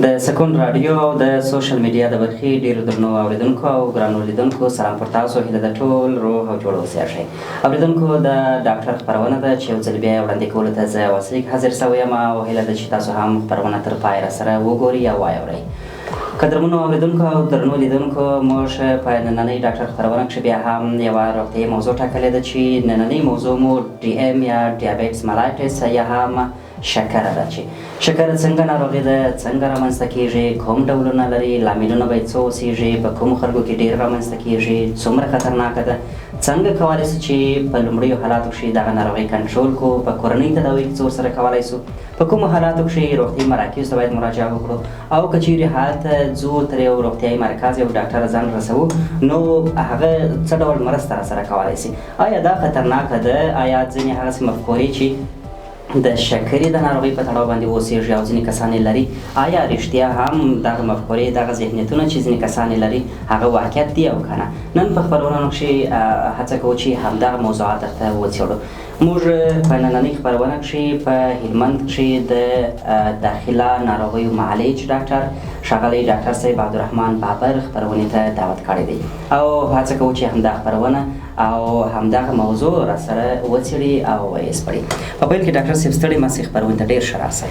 د سکون رادیو او د سوشل میډیا د برخې ډیرو درنو اوریدونکو او ګرانو لیدونکو سلام پر تاسو. هیله د ټول روغ او جوړ اوسئ. اوریدونکو د ډاکټر خبرونه ده چې یو ځل بیا وړاندې کولو ته زه واسلیک حاضر شوی یم او هیله ده چې تاسو هم خبرونه تر پای راسره وګورئ او واورئ. قدرمنو اوریدونکو او درنو لیدونکو، موږ په نننۍ ډاکټر خبرونه کښې بیا هم یوه روغتیایي موضوع ټاکلې ده چې نننۍ موضوع مو ډي ام یا ډیابیټس ملایټس یا هم شکره ده. چې شکره څنګه ناروغي ده، څنګه رامنځته کېږي، کوم ډولونه لري، لاملونه به یې څه اوسېږي، په کومو خلکو کې ډېر رامنځته کېږي، څومره خطرناکه ده، څنګه کولی شو چې په لومړیو حالاتو کښې دغه ناروغي کنټرول کړو، په کورنۍ تداوي کې څه ورسره کولی شو، په کومو حالاتو کښې روغتیایي مراکزو ته باید مراجعه وکړو، او که چیرې هلته ځو تر یو روغتیایي مرکز یو ډاکټر ځان رسوو نو هغه څه ډول مرسته راسره کولی شي. آیا دا خطرناکه ده؟ آیا ځینې هغسې مفکورې چې د شکرې د ناروغۍ په تړاو باندې اوسېږي او ځینې کسان یې لري، آیا رښتیا هم دغه مفکورې دغه ذهنیتونه چې ځینې کسان یې لري هغه واقعیت دي او که نه؟ نن په خپرونو کښې هڅه کوو چې همدغه موضوعات درته وڅېړو. موږ په نننۍ خپرونه کښې په هلمند کښې د داخله ناروغیو معالج ډاکټر ښاغلی ډاکټر صاحب عبدالرحمن بابر خپرونې ته دعوت کړی دی او هڅه کوو چې همدا خپرونه او همدغه موضوع راسره وڅېړي او ویې سپړي. په پیل کې ډاکټر صاحب ستړي مه شئ، خپرونې ته ډېر ښه راسئ.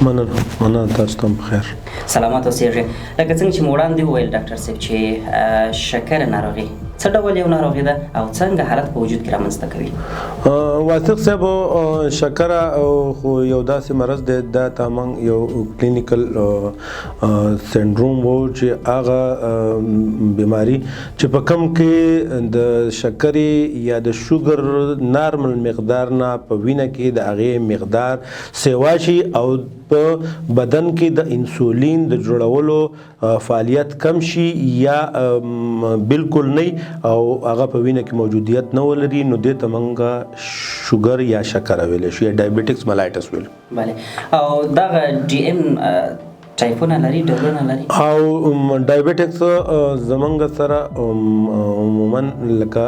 مننه، تاسو ته هم بخیر. سلامت اوسېږئ. لکه څنګه چې مو وړاندې وویل ډاکټر صاحب چې شکر ناروغي څه ډول یو ناروغي ده او څنګه حالت په وجود کې رامنځته کوي؟ واثق صاحب، شکره خو یو داسې مرض دی، دا تمام یو کلینیکل سنډروم و چې هغه بیماری چې په کم کې د شکرې یا د شوګر نارمل مقدار نه په وینه کې د هغې مقدار سیوا شي او په بدن کې د انسولین د جوړولو فعالیت کم شي یا بالکل نه او هغه په وینه کې موجودیت نه ولري، نو دې ته موږ شوګر یا شکره ویلی شو یا ډایبیټکس ملایټس ویلو. بله، او دغه ډي ام ټایپونه لري، ډولونه لري؟ او ډایبیټکس زمونږ سره عموما لکه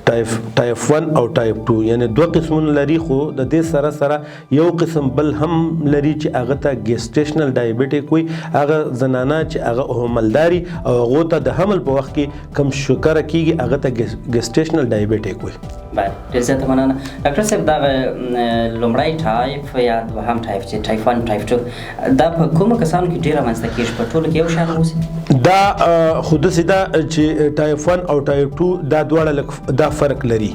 ټایپ 1 او ټایپ 2 یعنی دوه قسمونه لري، خو د دې سره سره یو قسم بل هم لري چې هغه ته ګیسټیشنل ډایبیټک وي. هغه زنانه چې هغه حملداري او هغو ته د حمل په وخت کې کم شکره کېږي هغه ته ګیسټیشنل ډایبیټک وي. بله، ډېر زیاته مننه. ډاکټر صاحب، دغه لومړی ټایپ یا دوهم ټایپ چې ټایپ 1 ټایپ 2 دا په کومو کسانو کې ډېر رامنځته کېږي؟ په ټولو کې یو شان اوسي؟ دا خو داسې ده چې ټایپ 1 او ټایپ 2 دا دواړه دا فرق لري.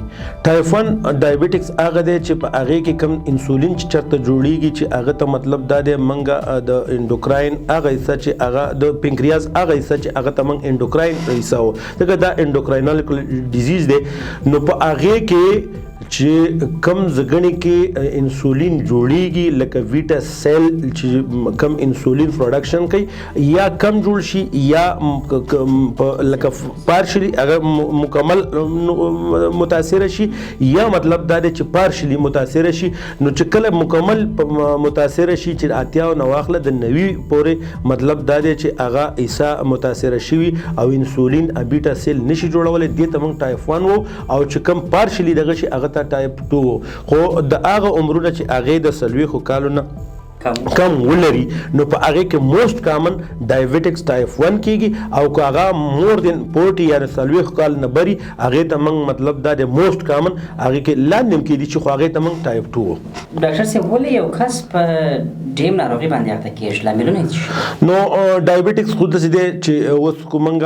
ټایپ 1 ډایبیټکس هغه دی چې په هغې کې کم انسولین چې چېرته جوړېږي چې هغه ته مطلب دا دی موږ د انډوکراین هغه حصه چې هغه د پنکریاز هغه حصه چې هغه ته موږ انډوکراین حصه و، ځکه دا انډوکراینل ډیزیز دی. نو په هغې کې چې کم زګنې کې انسولین جوړیږي لکه ویټا سیل چې کم انسولین پروډکشن کوي یا کم جوړ شي یا لکه پارشلی اگر مکمل متاثر شي یا مطلب دا دی چې پارشلی متاثر شي. نو چې کله مکمل متاثر شي چې اتیا او نواخله د 90 پورې مطلب دا دی چې هغه حصه متاثر شوي او انسولین بیټا سیل نشي جوړولی، دې ته موږ ټایپ 1 وو. او چې کم پارشلی دغه شي هغه ټایپ 2 خو د هغه عمرونه چې هغې د 40 کالو نه کم ولري نو په هغې کې موسٹ کامن ډایبیټکس ټایپ 1 کېږي، او که هغه مور دین 40 یا 40 کال نه بري هغې ته موږ مطلب دا دی موسٹ کامن هغې کې لاندې هم کېدي چې خو هغې ته موږ ټایپ 2 وو. ډاکټر صاحب، ولې یو کس په ډیم ناروغي باندې اخته کېږي؟ لاملونه یې څه؟ نو ډایبیټکس خو داسې دی چې اوس کو موږ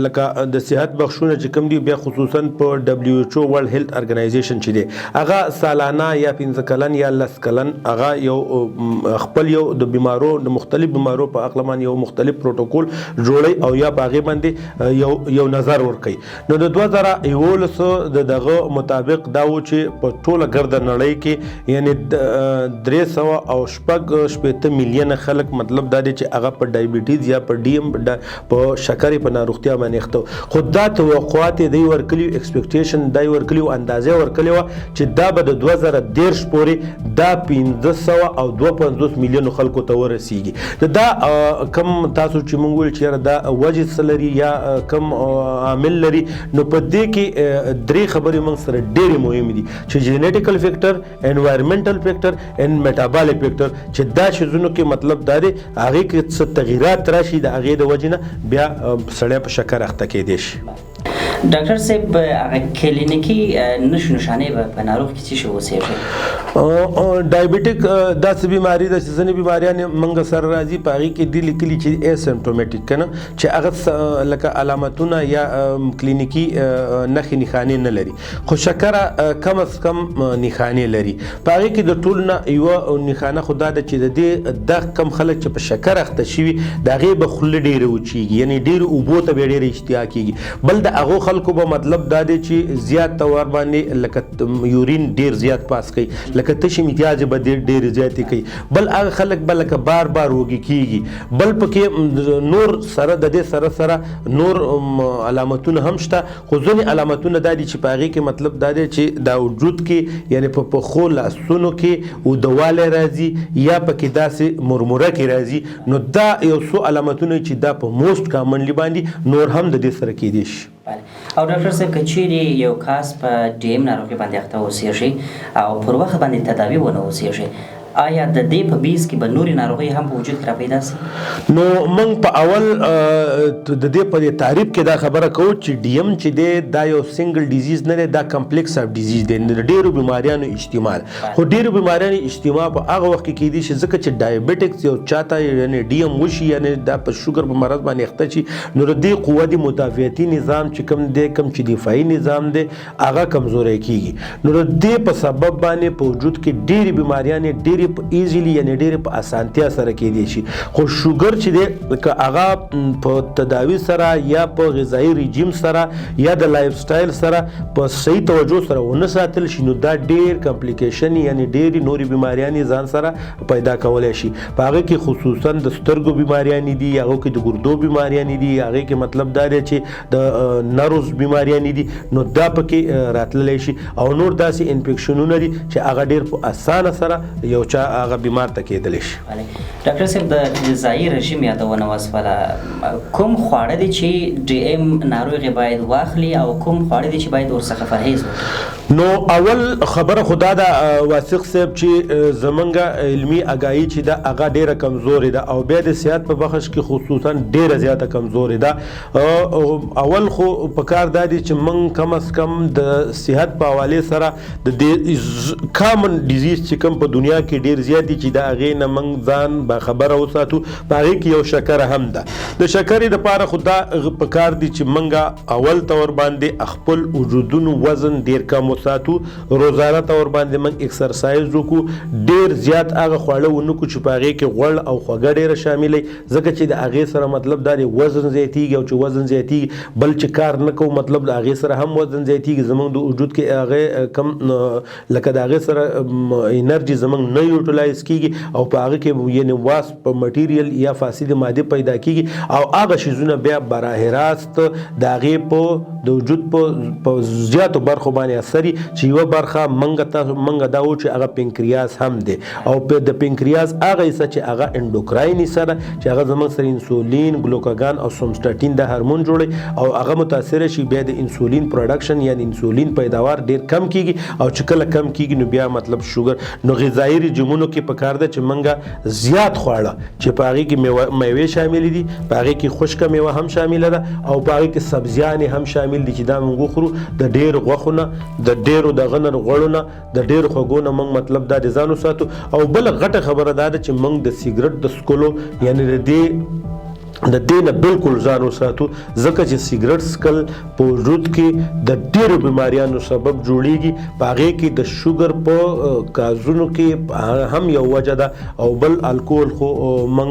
لکه د صحت بخشونه چې کوم دي، بیا خصوصا په WHO ورلډ هیلث ارګنایزیشن چې دی هغه سالانه یا 15 کلن یا 10 کلن هغه یو خپل یو د بیمارو د مختلف بیمارو په اقل باندې یو مختلف پروتوکول جوړي او یا په هغې باندې یو نظر ورکوي. نو د 2011 دغه مطابق دا و چې په ټوله ګرده نړۍ کې یعنی 300 او شپږ میلیونه خلک مطلب دا دی چې هغه په ډایبیټیز یا په ډي ام په شکرې په ناروغتیا باندې اخته. خو دا توقعات یې دی ورکلي، ایکسپیکټیشن دا یې ورکلي، اندازې ورکلې وه چې دا به د 2013 پورې دا 500 او 250 50 میلیونو خلکو ته ورسیږي. دا کم تاسو چې موږ ویل چې دا وجه څه لري یا کم عامل لري، نو په دې کې درې خبرې موږ سره ډېرې مهمې دي چې جینیټیکل فیکټر، انوایرمنټل فیکټر اینډ میټابولیک فیکټر، چې دا شیزونو کې مطلب دا دی هغې کې څه تغییرات راشي د هغې د وجې نه بیا سړی په شکر اخته کېدی شي. ډاکټر صاحب هغه کلینیکي نښو نښانې به په ناروغ کې څه شی اوسېږي؟ ډایبټیک داسې بیماري ده چې ځینې بیماریان موږ سره راځي په هغې کې دې لیکلي چې ایسمپټومیټیک که نه، چې هغه لکه علامتونه یا کلینیکي نښې نښانې نه لري، خو شکره کم از کم نښانې لري. په هغې کې د ټول نه یوه نښانه خو دا ده چې د دې دغه کم خلک چې په شکر اخته شوي د هغې به خوله ډېره وچېږي، یعنې ډېرو اوبو ته بیا ډېره اشتها کېږي. بل د هغو خلکو به مطلب دا دی چې زیات تور باندې لکه یورین ډیر زیات پاس کوي، لکه تشې امتیاز به ډیر زیاتې کوي. بل هغه خلک به لکه بار وږي کېږي. بل پکې نور سره د دې سره سره نور علامتونه هم شته، خو ځینې علامتونه دا دي چې په هغې کې مطلب دا دی چې دا وجود کې یعنې په پښو لاسونو کې اوږدوالی راځي یا پکې داسې مرموره کې راځي. نو دا یو څو علامتونه چې دا په موسټ کامنلی باندې نور هم د دې سره کېدی شي. او ډاکټر صاحب که چیرې یو کس په ډي ایم ناروغۍ باندې اخته اوسېږي او پر وخت باندې تداوي ونه اوسېږي، آیا د دې په بیس کې به نورې ناروغۍ هم په وجود کې راپیدا سي؟ نو موږ په اول د دې په تعریف کې دا خبره کوو چې ډي ایم چې دی دا یو سنګل ډیزیز نه دی، دا کمپلیکس اف ډیزیز دی، د ډېرو بیماریانو اجتماع. خو ډېرو بیماریانو اجتماع په هغه وخت کې کېدی شي ځکه چې ډایبټکس یو چاته یعنې ډي ایم وشي، یعنې دا په شوګر په مرض باندې اخته شي، نو د دې قوه د مدافعتي نظام چې کوم دی، کوم چې دفاعي نظام دی، هغه کمزوری کېږي. نو د دې په سبب باندې په وجود کې ډېرې بیماریانې ډېرې په ایزیلی یعنې ډېرې په اسانتیا سره کېدی شي. خو شوګر چې دی که هغه په تداوي سره یا په غذایي رژیم سره یا د لایف سټایل سره په صحیح توجه سره ونه ساتل شي، نو دا ډېر کمپلیکیشن یعنې ډېرې نورې بیماریانې ځان سره پیدا کولی شي. په هغې کې خصوصا د سترګو بیماریانې دي، هغو کې د ګردو بیماریانې دي، هغې کې مطلب دا دی چې د نروز بیماریانې دي، نو دا پکې راتللی شي. او نور داسې انفیکشنونه دي چې هغه ډېر په اسانه سره یو چا هغه بیمار ته کېدلی شي. ډاکټر صاحب د غذایي رژیم یادونه وسوله، کوم خواړه دي چې ډي ایم ناروغي باید واخلي او کوم خواړه دي چې باید ورڅخه پرهیز وکړي؟ نو اول خبره خدا ده واثق صاحب چې زمونږ علمي اگاهي چې ده هغه ډیره کمزورې ده او بیا د صحت په بخش کې خصوصا ډیره زیاته کمزورې ده. اول خو پکار دا دی چې موږ کم از کم د صحت په حوالې سره د دې کامن ډیزیز چې کوم په دنیا کې ډیر زیات دي چې د هغې نه موږ ځان باخبره وساتو. په هغې کې یو شکره هم ده. د شکرې دپاره خو دا پکار دی چې موږ اول طور باندې خپل وجودونو وزن ډیر کم ساتو، روزانه تور باندې موږ ایکسرسایز وکړو، ډیر زیات هغه خواړه ونه کړو چې په هغې کې غوړ او خوږه ډیره شامله وي، ځکه چې د هغې سره مطلب دا دی وزن زیاتیږي، او چې وزن زیاتیږي بل چې کار نه کوو مطلب د هغې سره هم وزن زیاتیږي، زموږ د وجود کې هغې کم لکه د هغې سره انرژي زموږ نه یوټیلایز کیږي او په هغه کې یعنې واسپ مټیریل یا فاسد ماده پیدا کیږي او هغه شیزونه بیا براه راست د هغې په د وجود په زیاتو برخو باندې اثر چې یوه برخه منګه دا و چې هغه پنکریاس هم دی او د پنکریاس هغه حصه چې هغه انډوکراین حصه ده چې هغه زموږ سره انسولین، ګلوکاګان او سومسټاټین د هارمون جوړوي او هغه متاثره شي، بیا د انسولین پروډکشن یعنی انسولین پیداوار ډیر کم کیږي او چې کله کم کیږي نو بیا مطلب شوګر. نو غذایي رژیمونو کې پکار ده چې منګه زیات خواړه چې په هغې کې میوې شامل دي، په هغې کې خشکه میوه هم شامله ده او په هغې کې سبزیانې هم شامل دي چې دا موږ وخورو، د ډېر غوښو نه، د ډېرو دغه نه غوړو نه، د ډېرو خوږو نه موږ مطلب دا د ځان وساتو. او بله غټه خبره دا ده چې موږ د سیګرټ د څکلو یعنې د دې نه بالکل ځان وساتو، ځکه چې سیګرټ څکل په وجود کې د ډېرو بیماریانو سبب جوړیږي. په هغې کې د شوګر په کازونو کې هم یو وجه ده او بل الکول خو موږ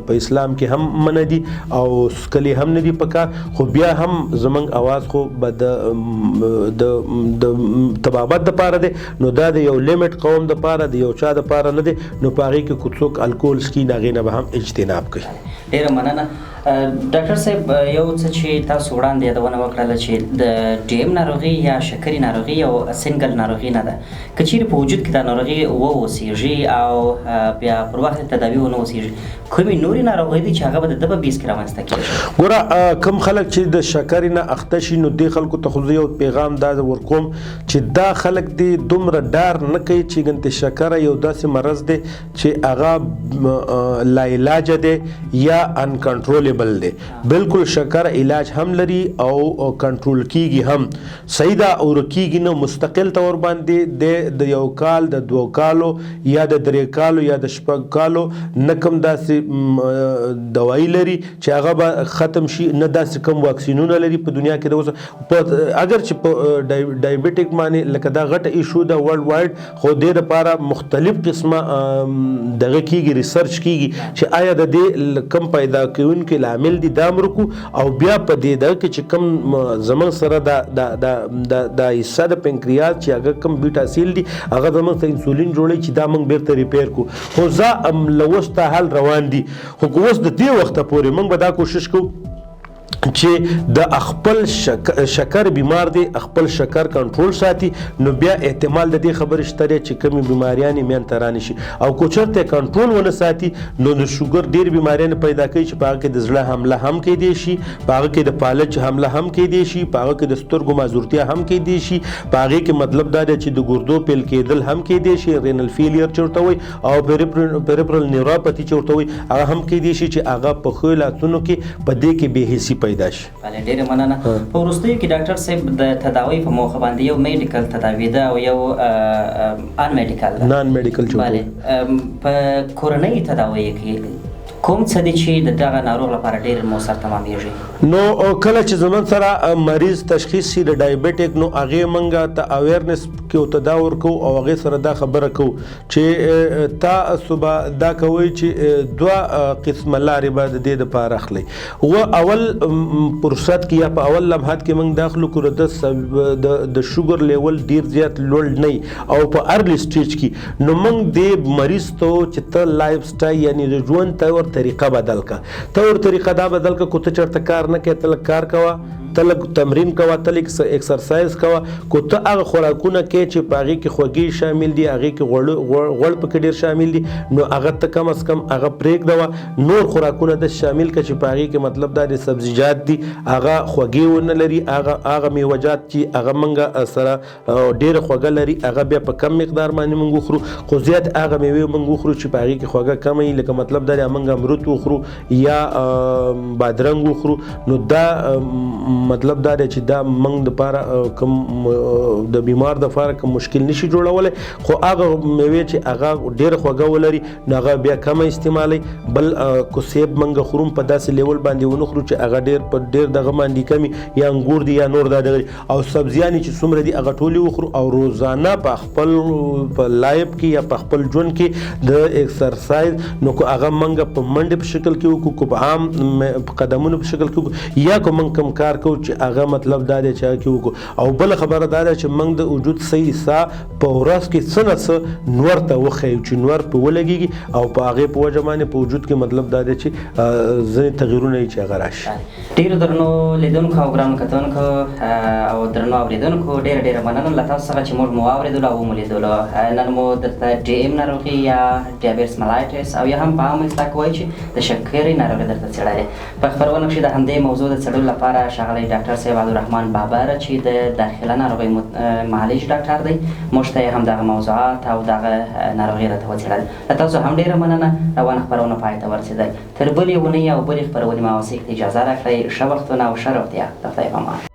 په اسلام کې هم منع دي او څکل هم نه دي پکار، خو بیا هم زموږ اواز خو به د طبابت دپاره دی، نو دا د یو لیمټ قوم دپاره د یو چا دپاره نه دی. نو په هغې کې که څوک الکول څکي نو هغې نه به هم اجتناب کوي. ډېره مننه ډاکټر صاحب یو څه چې تاسو وړاندې یادونه وکړله چې د ډي ام ناروغي یا شکرې ناروغي یو سنګل ناروغي نه ده، که چیرې په وجود کې دا ناروغي واوسیږي او بیا پر وخت تداوي ونه اوسیږي، کومې نورې ناروغۍ دي چې هغه به د ده په بیس کې رامنځته کېږي؟ ګوره کم خلک چې د شکرې نه اخته شي نو دې خلکو ته خو زه یو پیغام دا ورکوم چې دا خلک دې دومره ډار نه کوي چې ګنې شکره یو داسې مرض دی چې هغه لا علاج دی یا انکنټرولبل دی. بالکل شکر علاج هم لري او کنټرول کیږي هم، صحیح ده او کیږي نه مستقل تور باندې د یو کال د 2 کالو یا د 3 کالو یا د 6 کالو نه کم داسې دوايي لري چې هغه به ختم شي، نه داسې کم واکسینونه لري په دنیا کې د اگر چې په ډایبټیک باندې لکه دا غټه ایشو د ورلد وایډ، خو د لپاره مختلف قسمه دغه کیږي ریسرچ کیږي چې آیا د دې کم پیدا کوونکي لامل دي دا مرکو او بیا په دې دغه کې چې کم زمون سره د حصہ د پنکریاس چې هغه کم بیټا سیل دي هغه زمون ته انسولین جوړي چې دا موږ بیرته ریپیر کو، خو زه لوسته حل روان دي. خو اوس د دې وخت پورې موږ به دا کوشش کوو چې د خپل شکر بیمار دی خپل شکر کنټرول ساتي، نو بیا احتمال د دې خبرې شته چې کمی بیماریان میان ترانه شي، او کو چرته کنټرول ونه ساتي نو د شوګر ډیر بیماریان پیدا کوي چې په هغه کې د زړه حمله هم کېدی شي، په هغه کې د فالج حمله هم کېدی شي، په هغه کې د سترګو معذورتیا هم کېدی شي، په هغه کې مطلب دا دی چې د ګردو پیل کېدل هم کېدی شي، رینل فیلیر چورته وي او پیریفرل نیوروپاثي چورته وي هغه هم کېدی شي چې هغه په خو لاسونو کې په دې کې به حسي پیدا شي. بله ډیره مننه. په وروستیو کې ډاکټر صاحب د تداوی په موخه باندې یو میډیکل تداوی ده او یو ان میډیکل ده. نان میډیکل چې بله په کورنۍ تداوی کې کوم څه دي چې د دغه ناروغ لپاره ډیر مؤثر تمامیږي؟ نو کله چې زمون سره مریض تشخیص شي د ډایبټیک نو هغه منګه ته اویرنس کې تداور کو او هغه سره دا خبره کو چې تاسو به دا کوي چې 2 قسم لارې به د دې لپاره اخلي. و اول فرصت کې یا په اول لمحات کې موږ داخلو کړو د شوګر لیول ډیر زیات لوړ نه او په ارلی سټیج کې نو موږ د مریض ته چې ته لایف سټایل یعنی د ژوند تور طریقه بدل کا، تور طریقه دا بدل کا کو ته چرته کار نه کې تل کار کوا، تل تمرین کوا، تل ایکسرسایز کوا، کو ته هغه خوراکونه کې چې پاغي کې خوږی شامل دي، هغه کې غوړ پکې ډیر شامل دي، نو هغه ته کم از کم هغه پریک دوا، نور خوراکونه د شامل کا چې پاغي کې مطلب دا د سبزیجات دي هغه خوږی ونه لري، هغه میوجات چې هغه منګه سره ډیر خوږه لري هغه بیا په کم مقدار باندې موږ خورو، خو زیات هغه میوه موږ خورو چې پاغي کې خوږه کمه لکه مطلب دا موږ امرود وخورو یا بادرنګ وخورو، نو دا مطلب دا چې دا موږ د لپاره کوم د بیمار د لپاره کوم مشکل نشي جوړولای، خو هغه میوه چې هغه ډیر خوږه ولري نو هغه بیا کم استعمالي، بل کو سیب موږ خورم په داسې لیول باندې ونه خورو چې هغه ډیر دغه باندې کمی یا انګور دي یا نور دغه او سبزیان چې څومره دي هغه ټولي وخورو، او روزانه په خپل په لایف کې یا په خپل ژوند کې د ایکسرسایز نو کو هغه موږ په منډه په شکل کې وکړو، کو په عام قدمونو په شکل کې وکړو، یا کو موږ کم کار کوو چې هغه مطلب دا دی چې کې وکړو، او بل خبره دا ده چې موږ د وجود صحیح سا په ورځ کې څه نه څه نور ته وخیو چې نور په ولګيږي او په هغه په وجه باندې په وجود کې مطلب دا دی چې ځینې تغیرونه چې هغه راشي. ډیرو درنو لیدونکو او ګرانو کتونکو او درنو اوریدونکو ډیره مننه له تاسو څخه چې موږ مو واورېدلو او مو لیدلو. نن مو درته ډي ام ناروغي یا ډایبټس ملایټس او یا هم په عامه اصطلاح کې وایي چې د شکرې ناروغي درته څېړلې. په خپرونه کښې د همدې موضوع د څېړلو لپاره ښاغلی ډاکټر صاحب عبدالرحمن بابر چې د داخله ناروغۍ معالج ډاکټر دی موږ ته یې هم دغه موضوعات او دغه ناروغي راته وڅېړل. له تاسو هم ډیره مننه. روانه خپرونه پای ته ورسېدل. تر بلې اونۍ او بلې خپرونې ما اوسېږ ته اجازه راکړئ. ښه وختونه او ښه روغتیا. د خدای په امان.